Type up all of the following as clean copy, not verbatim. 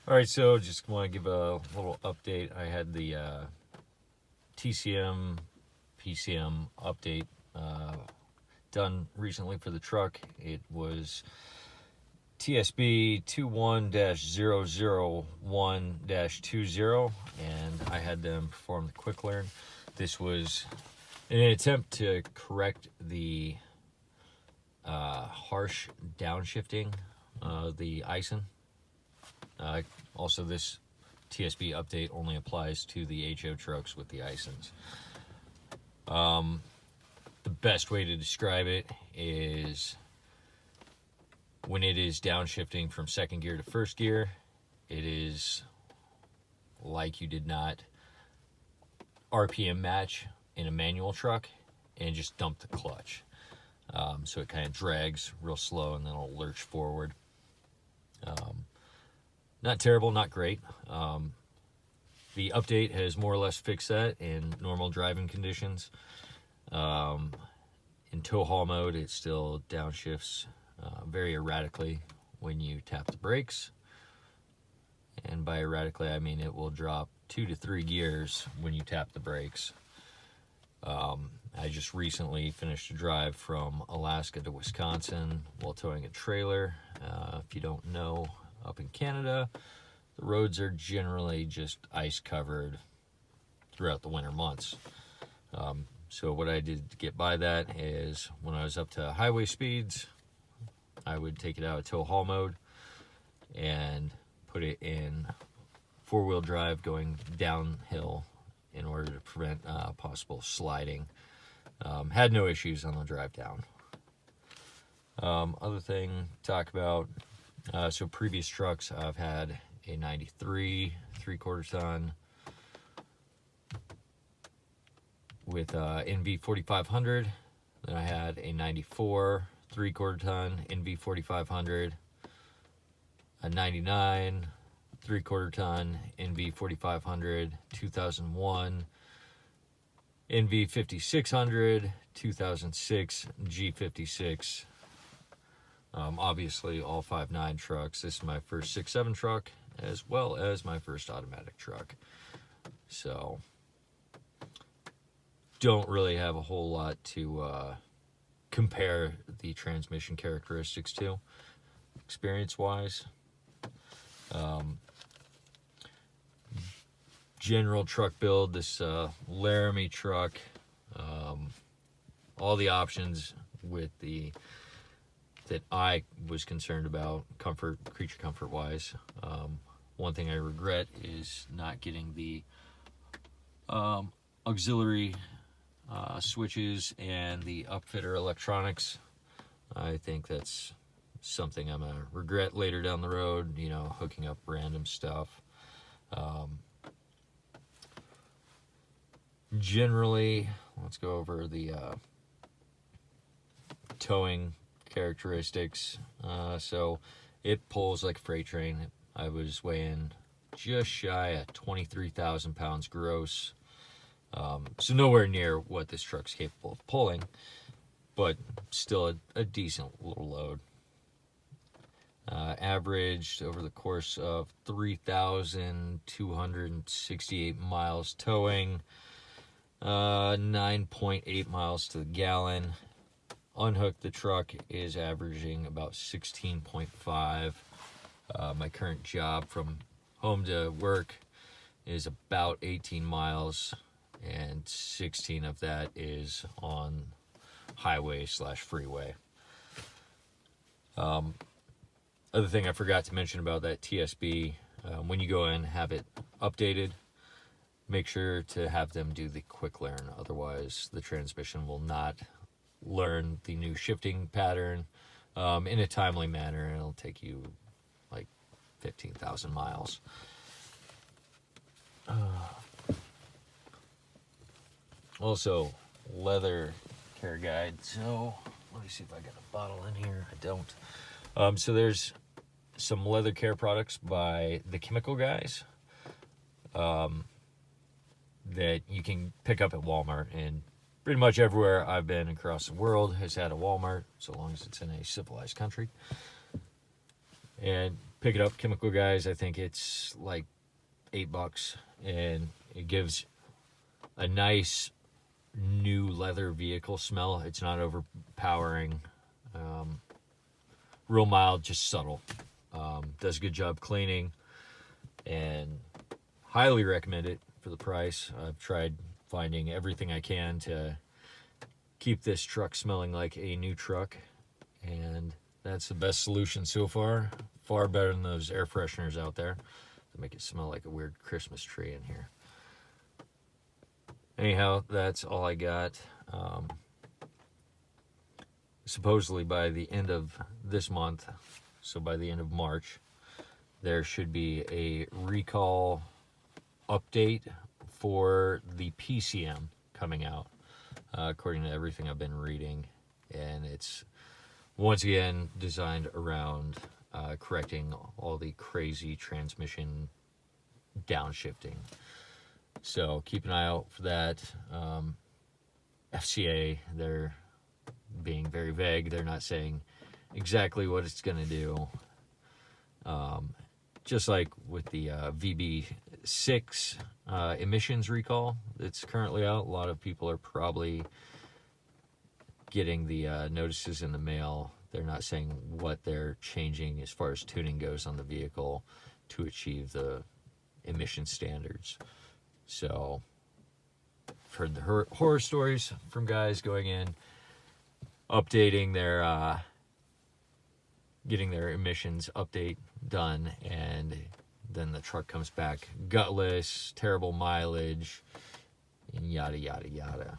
All right, so just want to give a little update. I had the TCM, PCM update done recently for the truck. It was TSB 21-001-20, and I had them perform the quick learn. This was in an attempt to correct the harsh downshifting of the Aisin. Also, this TSB update only applies to the HO trucks with the Aisins. The best way to describe it is when it is downshifting from second gear to first gear, it is like you did not RPM match in a manual truck and just dump the clutch. So it kind of drags real slow and then it'll lurch forward. Not terrible, not great. The update has more or less fixed that in normal driving conditions. In tow haul mode, it still downshifts very erratically when you tap the brakes. And by erratically, I mean it will drop 2 to 3 gears when you tap the brakes. I just recently finished a drive from Alaska to Wisconsin while towing a trailer. If you don't know, up in Canada, the roads are generally just ice covered throughout the winter months. So what I did to get by that is when I was up to highway speeds, I would take it out of tow haul mode and put it in four-wheel drive going downhill in order to prevent possible sliding. Had no issues on the drive down. Other thing to talk about, so previous trucks, I've had a 93 3/4 ton with NV 4500. Then I had a 94 3/4 ton NV 4500, a 99 3/4 ton NV 4500 2001, NV 5600 2006 G56. Obviously all 5.9 trucks. This is my first 6.7 truck as well as my first automatic truck. So don't really have a whole lot to compare the transmission characteristics to experience wise. General truck build, this Laramie truck, all the options with the that I was concerned about creature comfort wise. One thing I regret is not getting the auxiliary switches and the upfitter electronics. I think that's something I'm gonna regret later down the road, hooking up random stuff. Generally, let's go over the towing characteristics. So it pulls like a freight train. I was weighing just shy of 23,000 pounds gross. So nowhere near what this truck's capable of pulling, but still a decent little load. Averaged over the course of 3,268 miles towing, 9.8 miles to the gallon. Unhooked, the truck is averaging about 16.5. My current job from home to work is about 18 miles, and 16 of that is on highway/freeway. Other thing I forgot to mention about that TSB, when you go in and have it updated, make sure to have them do the quick learn. Otherwise, the transmission will not learn the new shifting pattern in a timely manner, and it'll take you like 15,000 miles. Also, leather care guide. So let me see if I got a bottle in here. I don't. So there's some leather care products by the Chemical Guys that you can pick up at Walmart, and pretty much everywhere I've been across the world has had a Walmart, so long as it's in a civilized country. And pick it up, Chemical Guys. I think it's like $8, and it gives a nice new leather vehicle smell. It's not overpowering. Real mild, just subtle. Does a good job cleaning, and highly recommend it for the price. I've tried finding everything I can to keep this truck smelling like a new truck, and that's the best solution so far. Far better than those air fresheners out there that make it smell like a weird Christmas tree in here. Anyhow, that's all I got. Supposedly by the end of this month, so by the end of March, there should be a recall update for the PCM coming out, according to everything I've been reading. And it's once again designed around correcting all the crazy transmission downshifting. So keep an eye out for that. FCA, they're being very vague. They're not saying exactly what it's going to do. Just like with the VB6 emissions recall that's currently out, a lot of people are probably getting the notices in the mail. They're not saying what they're changing as far as tuning goes on the vehicle to achieve the emission standards. So I've heard the horror stories from guys going in, updating their getting their emissions update done, and then the truck comes back gutless, terrible mileage, and yada yada yada.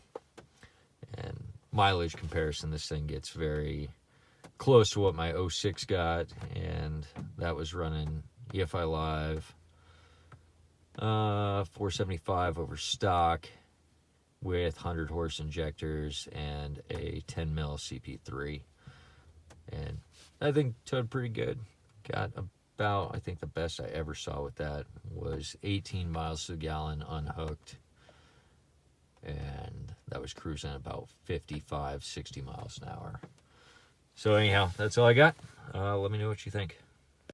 And mileage comparison, this thing gets very close to what my 06 got, and that was running EFI Live 475 over stock with 100 horse injectors and a 10 mil CP3, and I think towed pretty good. Got about, I think the best I ever saw with that was 18 miles to the gallon unhooked, and that was cruising about 55, 60 miles an hour. So anyhow, that's all I got. Let me know what you think.